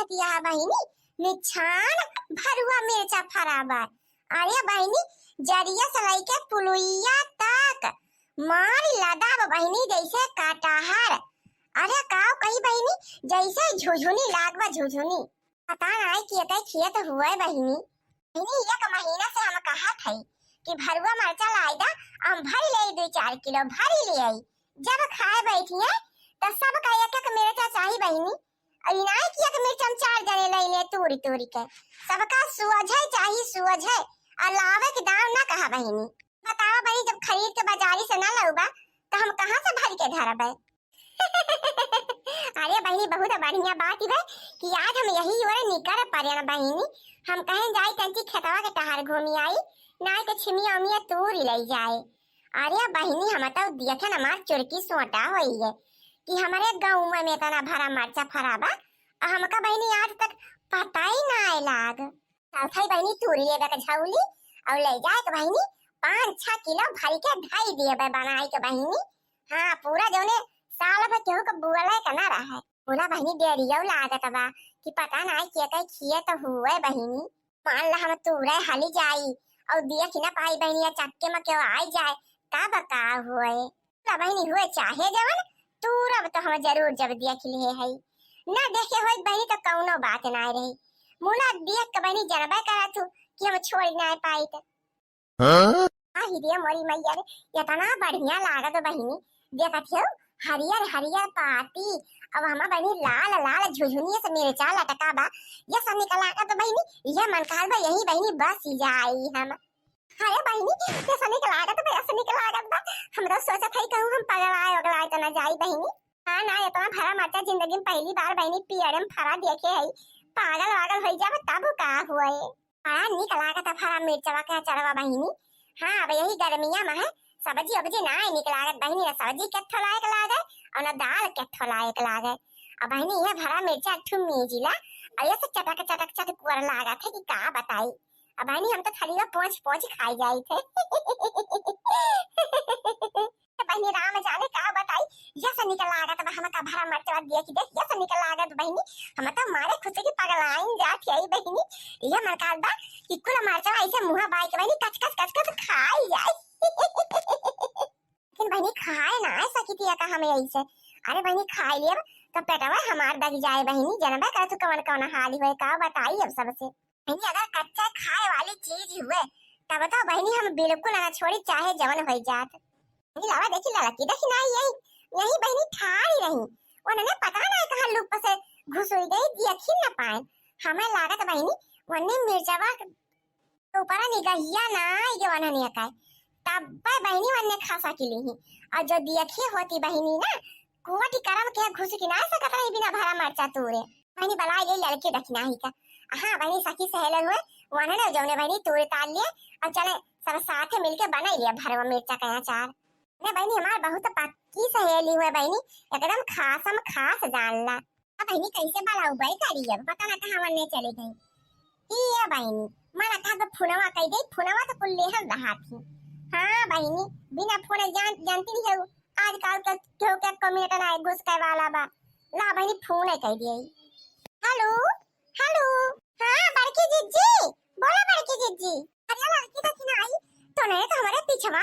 होती है बहिनी निछान भरुआ मिर्चा फराबर। अरे बहिनी जरिया से लेके पुलुइया तक मार लदा बहिनी जैसे काटाहर। अरे काव कही बहिनी जैसे झुझुनी लागवा झुझुनी। पता नहीं किए खिए तो हुआ बहिनी। बहिनी एक महीना से हम कहा थे कि भरुआ मरचा लाई दा हम भरी ले 2-4 किलो भरी ले आई। जब खाए बैठी है तो सब का एक मिर्चा चाहिए बहिनी। नहीं किया कि मिर्च हम 4 जने ले ले तूरी तूरी के सबका सुअझे चाहिए सुअझे अलावे के दाम ना कहा बहिनी। बताओ बहिनी जब खरीद के बाजारी से ना लऊबा तो हम कहां से भर के धरबे। अरे बहिनी बहुत बढ़िया बात है कि आज हम यही ओरे निकर पड़े बहिनी। हम कहीं जाई तंची खेतवा के टहर घूमी आई ना के छिमिया उमिया तूरी ले जाए। अरे बहिनी हम तो देखे ना मार चुरकी सोटा होई है कि हमारे गांव में तना भरा मरचा फराबा हमका बहिनी आज तक पता ही ना आए लाग। चौथाई बहिनी तूरी लेबे के झौली और ले जाए के बहिनी 5-6 किलो भर के ढाई दिए बनाई के बहिनी। हां पूरा जोने साल भर केहू के बुअले के ना रहे पूरा बहिनी डेरियो लागत बा कि पता ना के खिए तो हुए बहिनी। मान ला हम तूरे हली जाई और देख ना पाई बहिनी चक्के में क्यों आई जाए का बका हुए बहिनी हुए चाहे जवन तूरब तो हम जरूर जब देख लिए है ना देखे होई बहिनी तो कौनो बात ना रही। मुला देख के बहिनी जनबे करत हूं कि हम छोड़ ना पाई त आही रे मोरी मैया रे इतना बढ़िया लागत बहिनी। देखत हो हरियर हरियर पाती अब हम बहिनी लाल लाल झुझुनिया से मिर्चा लटका बा ये सब निकला का तो बहिनी ये मन काल बा यही बहिनी बस जाई हम। अरे बहिनी ये सब निकला का तो ऐसे निकला का हम तो सोचा था कहूं हम पगलाए ओगलाए तो ना जाई बहिनी। हां ना इतना भरा मरचा जिंदगी में पहली बार बहिनी पियरम फरा देखे है पागल वागल हो जाब तब का हुए। बड़ा निकला का भरा मिर्चवा के चढ़वा बहिनी। हां अब यही गर्मिया में है सब्जी अबजी ना निकला बहिनी ना सब्जी के लायक लागे और ना दाल के लायक लागे। अब बहिनी ये भरा मिर्चा ठुम्मी जिला और ये से चटक चटक चटक कुर लागा थे कि का बताई। अब बहिनी हम तो थलीवा पोंछ खाई जाई थे। बहिनी राम जाने का बताई ये से निकल लागत बा हम का भरा मरचा देख देख ये से निकल लागत बहिनी हम तो मारे खुशी की पगलाइन जात है बहिनी। ये मरकाल बा कि कुल मरचा ऐसे मुंह बाई के बहिनी कच कच खाई जाए। लेकिन बहिनी खाए ना सकी थी का हमें ऐसे। अरे बहिनी खाई लिए तो पेटवा हमार दग जाए बहिनी जनबे कर तू कवन कवन हाल हुए का बताई अब सबसे। बहिनी अगर कच्चा खाए वाली चीज हुए तब तो बहिनी हम बिल्कुल ना छोड़ी चाहे जवन हो जात। लावा देखी लड़की देखी ना यही बहिनी ठाई रही उन्होंने पता ना कहां लुक से घुस गई देखी ना पाए। हमें लागत बहिनी वन्ने मिर्चवा ऊपर निगहिया ना ये वनने का तब बहिनी वन्ने खा सकी और जो देखी होती बहिनी ना कोटी करम के घुस की ना सकत रही बिना भरा मरचा तूरे बहिनी बला ये लड़की देखना ही का। हां बहिनी सखी सहेलन हुए वनने जौने बहिनी तूरे ताल लिए और चले सब साथ मिलके बना लिया भरवा मिर्चा का अचार। ने बहिनी हमार बहुत पक्की सहेली हुए बहिनी एकदम खासम खास जानला। अब बहिनी कैसे बाला उबाई करी अब पता ना कहां वन्ने चली गई ये बहिनी माना था तो फुनवा कह गई फुनवा तो कुल ले हम रहा थी। हां बहिनी बिना फोन जानती नहीं हो आजकल के क्यों के कम्युनिटी ना घुस के वाला बा ला बहिनी फोन कह दी। हेलो हेलो हां बड़की जीजी बोलो बड़की जीजी। अरे लड़की तो किन आई तो नहीं तो हमारे पिछवा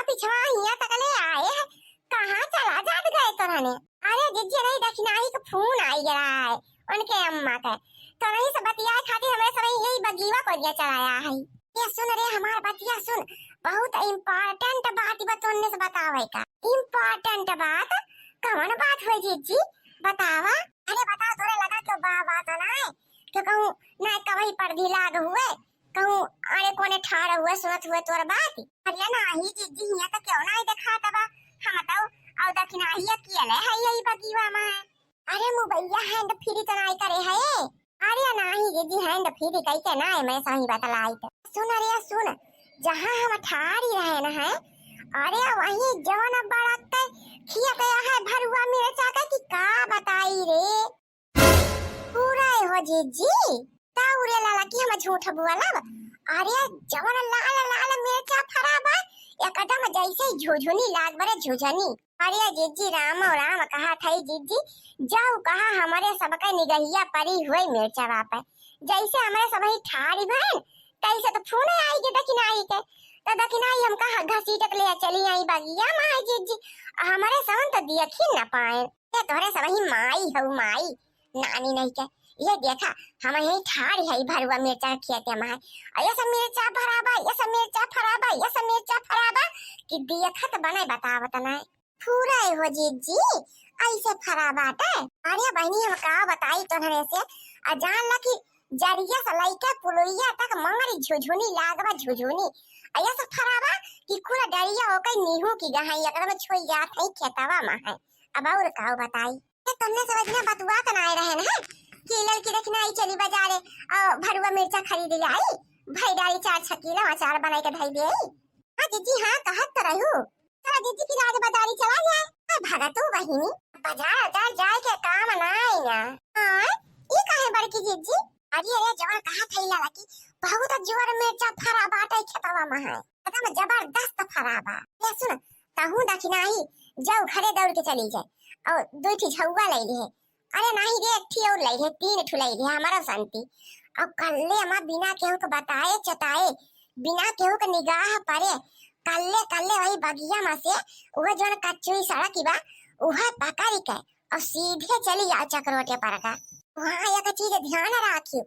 यहाँ तक ले आए हैं कहाँ चला जात गए तो रहने। अरे जिज्जी नहीं देखना ही तो फोन आई गया है उनके अम्मा का तो नहीं सब बतिया खातिर हमें सब यही बगीवा को दिया चलाया है। ये सुन रे हमारा बतिया सुन बहुत इम्पोर्टेंट बात बतौने से बतावे का। इम्पोर्टेंट बात कौन बात हो जिज्जी बतावा। अरे बताओ तोरे लगा क्यों बात ना है क्यों कहूँ ना कवही पर्दी लाग हुए कहूँ अरे कोने ठाड़ हुए सुनत हुए तोर बात। अरे ना ही जिज्जी हिया तो क्यों ना देखा तबा हम तो औ दखिना हिया किया है यही बगीवा में। अरे मोबाइल हैंड फ्री तो नहीं करे है। अरे ना ही जिज्जी हैंड फ्री कई के ना मैं सही बतलाई तो सुन रे सुन जहां हम ठाड़ी रहे ना है अरे वही जवन बड़ा के खिया गया है भरुआ मिर्चा का कि का बताई रे पूरा हो जिज्जी ताउरे लाला की हम झूठ बोला। अरे जवन लाल लाल मिर्चा फराबा एकदम जैसे झुझुनी लाग बरे झुझनी। अरे जीजी राम और राम कहा थई जीजी, जाऊ कहा हमारे सबका निगहिया परी हुई मिर्चा बापे, जैसे हमारे सब ही ठाड़ी भैन कैसे तो फोन आई के दखिनाई के, तो दखिनाई हम कहा घसीटक ले चली आई बगिया माई जीजी, हमारे समन तो देखी न पाए, ये तोरे सब ही माई हऊ माई नानी नहीं के, ये देखा हम यही ठाड़ी है भरुआ मिर्चा खेते में, ये सब मिर्चा भराबा, ये सब मिर्चा फराबा, ये सब मिर्चा फराबा कि देखत बने बतावत ना पूरा हो जीजी ऐसे फराबाटे। अरे बहनी हम का बताई तोहरे से, अजान लकी जरिया से लइके पुलुइया तक मंगरी झुझुनी लागबा झुझुनी, अया सब फराबा कि खुला डरिया होके नीहू की गहाई एकदम छोई जात है खेतवा में है। अब और का बताई, ये तुमने समझना बतुआ त ना रहे ना कि लड़की देखना आई चली बाजारे और भरुआ मिर्चा खरीद ले आई, भाई डाली 4-6 किलो अचार बनाई के धई दे आई। हां जीजी हां कहत त रहू, चला जीजी फिर आज बाजारी चला जाए। भागा तू बहिनी, बाजार जाए के काम नाई ना। हां ई काहे बड़की जीजी, अरे जवान कहा थईला लकी बहुत जोर मिर्चा फरा बाटे खेतवा में है, एकदम जबरदस्त फराबा। ये सुन ताहू दखिनाई जाऊ घरे दौड़ के चली जाए और दो ठी झौवा ले ली है, अरे नहीं रे एक ठी और ले ली 3 ठु ले ली हमारा शांति। अब कल्ले हम बिना केहू के बताए चताए, बिना केहू के निगाह पड़े कल्ले कल्ले वही बगिया में से वह जोन कच्ची सड़क बा वह पकड़ के और सीधे चली आ चक्रोटे पर का। वहां एक चीज ध्यान रखियो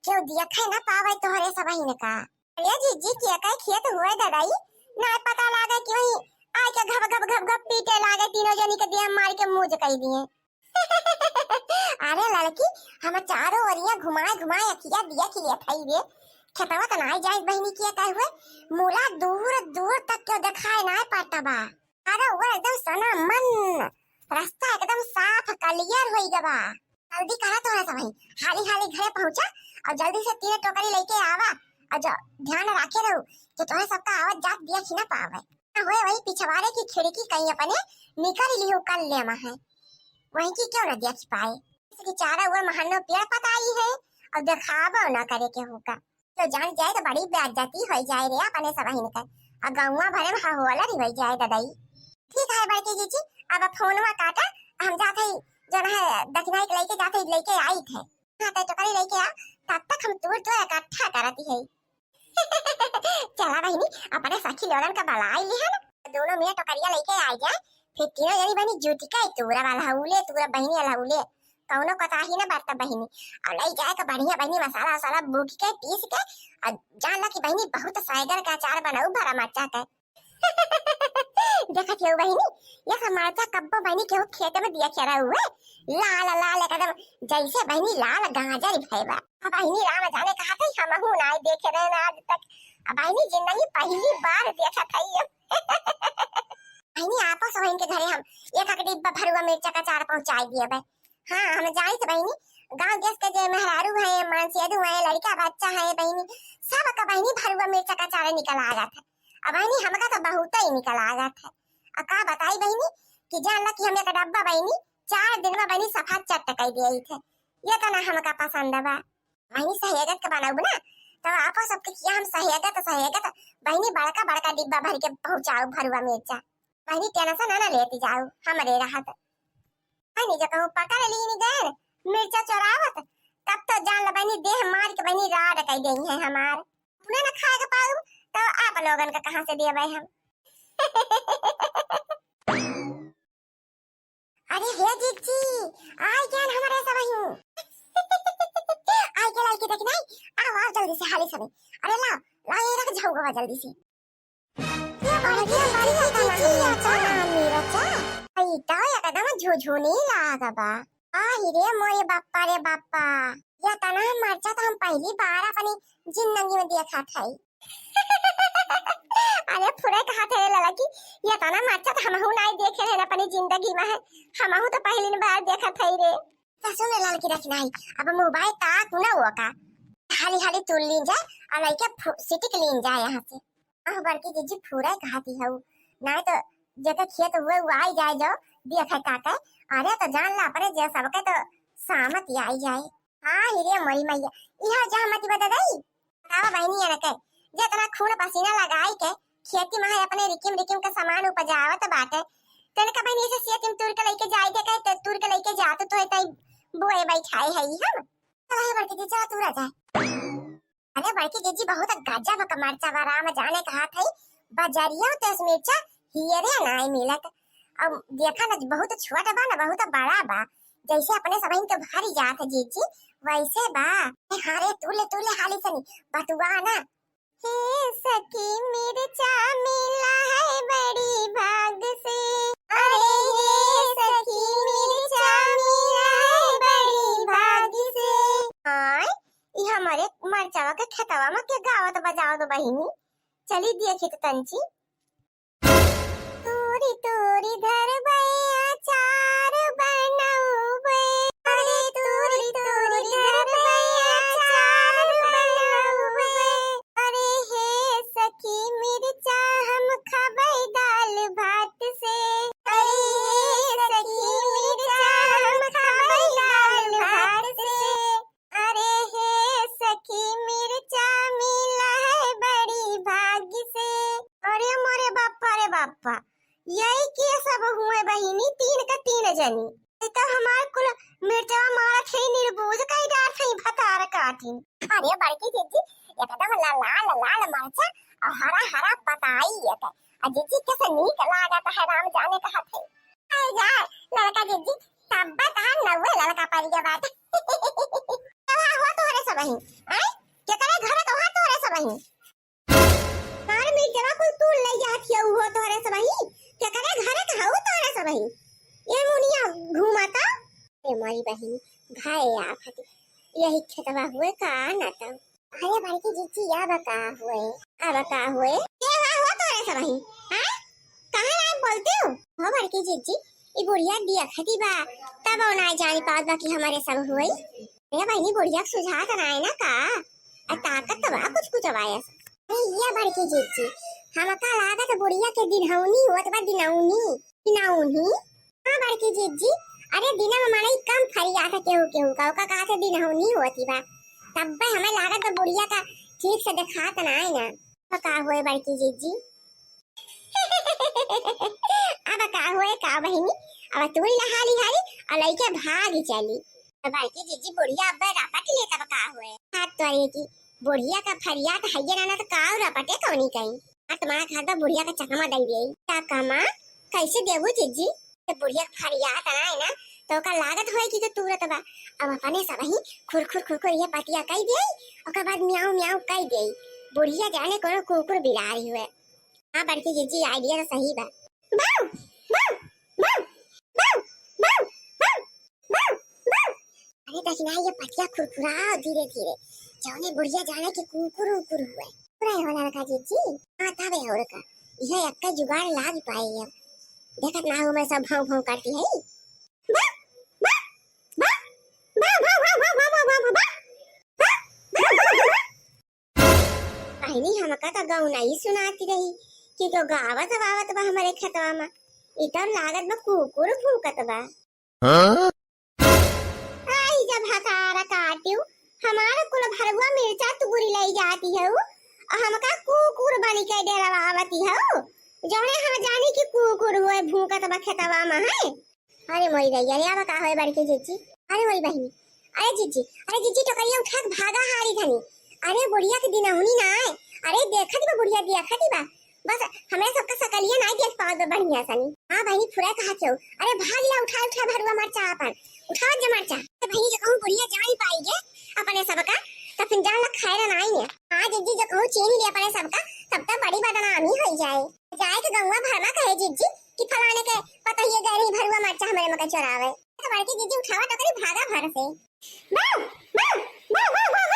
क्यों देखे ना पावे तोहरे सब ही का। अरे जीजी के कई खेत हुए दादाई ना पता लागे कि वही आ के घब घब घब घब पीटे लागे, तीनों जनी के दिया मार के मुंह कह दिए। अरे लड़की हम चारों ओरिया घुमाए घुमाए अखिया दिया कि ये थई रे खेतवा त नाई जाए बहनी किया कहे हुए मूला दूर दूर तक क्यों दिखाए ना पाता बा। अरे वो एकदम सना मन रास्ता एकदम साफ क्लियर होई गबा। जल्दी करा तोरा सब हाली हाली घरे पहुंचा और जल्दी से 3 टोकरी लेके आवा और जो ध्यान रखे रहू कि तोरे सबका आवाज जात दिया कि ना पावे होए वही पिछवाड़े की खिड़की कहीं अपने निकल लियो कल ले में है वहीं की क्यों न देख पाए, इसकी चारा हुआ महनो पेड़ पताई है और दिखावा ना करे के होगा तो जान जाए तो बड़ी बेइज्जती हो जाए रे अपने सब ही निकल और गांवा भरे में हवाला हो जाए दादाई। ठीक है बड़की जीजी अब फोनवा काटा हम जाते ही जो है दक्षिणाई के लेके जाते लेके आई थे। हां तो टोकरी लेके आ तब तक हम दूर दूर इकट्ठा करती है। चला बहनी अपने सखी लोगन का बलाई ली है ना, दोनों मियां टोकरिया लेके आ जाए फिर तीनों जनी बहनी जूती का तूरा वाला हउले तूरा बहनी वाला हउले कौनो कताही ना बरता बहनी और ले जाए का बढ़िया बहनी मसाला वसाला भूख के पीस के और जान ला की बहनी बहुत साइगर का अचार बनाऊ भरा मरचा का। देखत हो बहनी ये समाचा कब्बो बहनी के खेत में दिया खेरा हुए लाल लाल एकदम जैसे बहनी लाल गाजर भैबा। अब बहनी राम जाने कहा था हम हूं ना देखे रहे ना आज तक, अब बहनी जिंदगी पहली बार देखा था ये। बहनी आपस में इनके घरे हम एक डिब्बा भरुआ मिर्चा का अचार पहुंचाई दिए बे। हां हम जाई थे बहनी गांव देश के जो मेहरारू है मानसियदू है लड़का बच्चा है बहनी सब का बहनी भरुआ मिर्चा का अचार निकल आ गया था। अब बहनी हमका तो बहुत ही निकल आ गया था। अब का बताई बहनी कि जान ला कि हम एक डब्बा बहनी 4 दिन में बहनी सफा चट कई दिए थे, ये तो ना हमका पसंद बा। बहनी सहेगत के बनाऊ ना तो आपस सबके किया हम सहेगत बहनी बड़का बड़का डिब्बा भर के पहुंचाऊ भरुआ मिर्चा। बहनी टेंशन ना लेती जाऊ हमरे राहत बहनी जो कहूं पकड़ ली नी गए मिर्चा चोरावत तब तो जान ला बहनी देह मार के बहनी राड कई देई है हमार उन्हें ना खाए के पाऊ तो आप लोगन का कहां से देबे हम। अरे हे जीजी आई जान हमारे सब हूं आई के लाई के देख नहीं आओ जल्दी से हाली सब अरे ला ला ये रख जाऊंगा जल्दी से ये बड़ी जीजी अच्छा मेरा चा आई तो एकदम झुझुनी लागबा। आई रे मोरे बाप्पा रे बाप्पा या तना मरचा तो हम पहली बार अपनी जिंदगी में देखा था। अरे पूरे कहा थे लड़की ये तना मरचा तो हमहु नहीं देखे रहे अपनी जिंदगी में, हमहु तो पहली बार देखा था रे। तो सुन लड़की रख नहीं अब मोबाइल ताक ना हुआ का हाली हाली तुल ली जाए और लड़के सिटी के लीन जाए यहाँ से। बड़की जीजी पूरा कहती है ना तो जेके खेत हुए वो आई जाए जो देखे काका अरे तो जान ला अपने जे सबके तो सामत आई जाए। हां हीरे मोरी मैया इहा जा मत बता दई बतावा बहनी ने के जितना खून पसीना लगाई के खेती में है अपने रिकिम रिकिम का सामान उपजावत बाटे। तने का बहनी से सेतिम तुर के लेके जाई दे कहे तुर के लेके जात तो है तई बोए बैठाए है हम। चला है बड़की जीजा तू आ जा। अरे बड़की जीजी बहुत गजब का मरचा बा राम जाने कहा थई बाजारिया तो मिर्चा हियरे नहीं मिलत। अब देखा ना बहुत छोटा बा ना बहुत बड़ा बा जैसे अपने सबइन के भारी जात है जीजी वैसे बा। हारे तूले हाली सनी बतुआ ना। हे सखी मिर्चा मिला है बड़ी भाग से। अरे हे सखी मिर्चा मिला है बड़ी भाग से। हाय ये हमारे मरचावा के खेतवा में के गावत बजाओ तो बहिनी चली देखी तो तंची। तोरी तोरी धर बैया चार बनाऊबे। अरे तोरी तोरी धर बैया चार बनाऊबे। अरे हे सखी मिर्चा हम खाबे दाल भात से। अरे हे सखी मिर्चा हम खाबे दाल भात से। अरे हे सखी मिर्चा मिला है बड़ी भाग्य से। अरे मोरे बापा रे बापा यही के सब हुए बहिनी तीन का तीन जनी तो हमार कुल मिर्चवा मारा थे निर्बोध कई डार थे भतार काटिन। अरे बड़की जीजी एकदम लाल लाल मरचा और हरा हरा पताई है और जीजी कैसे नीक लागत है राम जाने कहा थे। आए जा लड़का जीजी तब बता नवे लड़का पर के बात कहां हो तोरे सब ही हैं के करे घर कहां तोरे सब ही कार में जरा कोई तू ले जाती हो तोरे सब ही के करे घर कहां हो तोरे सब ही ये मुनिया घुमाता। ए मारी बहिनी भाई आ फटी यही खेतवा हुए का ना तो। अरे बड़की जीजी या बका हुए अब का हुए के हो तोरे सब ही हैं कहां ना बोलते हो बड़की जीजी ई बुढ़िया दिया खती बा तब ना जानी पात बा कि हमारे सब हुए। ए बहिनी बुढ़िया सुझा त ना ना का ताकत बा कुछ आया। अरे ये बड़की जीजी हम का लागत बुढ़िया के दिनहौनी होत बा दिनौनी हां बड़की जीजी अरे दिना में माने कम फरिया था केहू का कहा से दिनहौनी होती बा तब बे हमें लागत बुढ़िया का ठीक से दिखात ना है ना का होए बड़की जीजी। अब का होए का बहिनी अब तू ही हाली और लइके भाग चली। बड़की जीजी बुढ़िया अब रापट ले तब का होए हाथ तोड़े की बुढ़िया का फरिया तो हैया ना तो का रापटे कौनी कहीं तुम्हारा घर का बुढ़िया का चकमा दे दे क्या कमा कैसे देबू जीजी तो बुढ़िया फरिया तना है ना तो का लागत होए की तो तुरत बा अब अपने सब ही खुर ये पतिया कई दे ओकर बाद म्याऊ म्याऊ कई दे बुढ़िया जाने कोनो कुकुर बिलारी हुए। हां बड़की जीजी आइडिया तो सही बा। बाऊ बाऊ बाऊ बाऊ बाऊ बाऊ बाऊ अरे देखना ये पतिया खुरखुरा धीरे धीरे जाने बुढ़िया जाने की कुकुर हुए पूरा होला का जीजी। हां तबे और का यह अक्का जुगाड़ लाग पाई है देखत ना हो मैं सब भाव भाव करती है। पहली हमका तो गाँव नहीं सुनाती रही कि तो गावत वावत बा हमारे खेतवा में इतर लागत बा कुकुर भूकत बा। आई जब हकारा काटियो हमारा कुल भरवा मिर्चा तुरी लाई जाती है और हमका कुकुर बनी के डरावती है जौने हम जानी कि कुकुर हुए भूकत बा खेतवा में है। अरे मोई भैया रे अब का होए बड़की जीजी। अरे मोई बहिनी अरे जीजी तो करिए उठा भागा हारी धनी। अरे बुढ़िया के दिनहुनी ना है अरे देखत बा बुढ़िया दिया खती बा बस हमें सबका सकलिया नहीं देख पाओ तो बढ़िया सनी। हां बहिनी फुरा कहा छो अरे भाग ला उठा भरवा मरचा अपन उठाओ जे मरचा तो बहिनी जो कहूं बुढ़िया जान पाईगे अपने सबका तो फिर जान ला खाएला नहीं है। हां जीजी जो कहूं चीन ले अपने सबका तब तक बड़ी बदनामी हो जाए के गंगा भरमा कहे जीजी कि फलाने के पता ही गए नहीं भरवा मरचा हमारे मका चोरावे तो बड़की जीजी उठावा तो करी भागा भर से। बाऊ बाऊ बाऊ बाऊ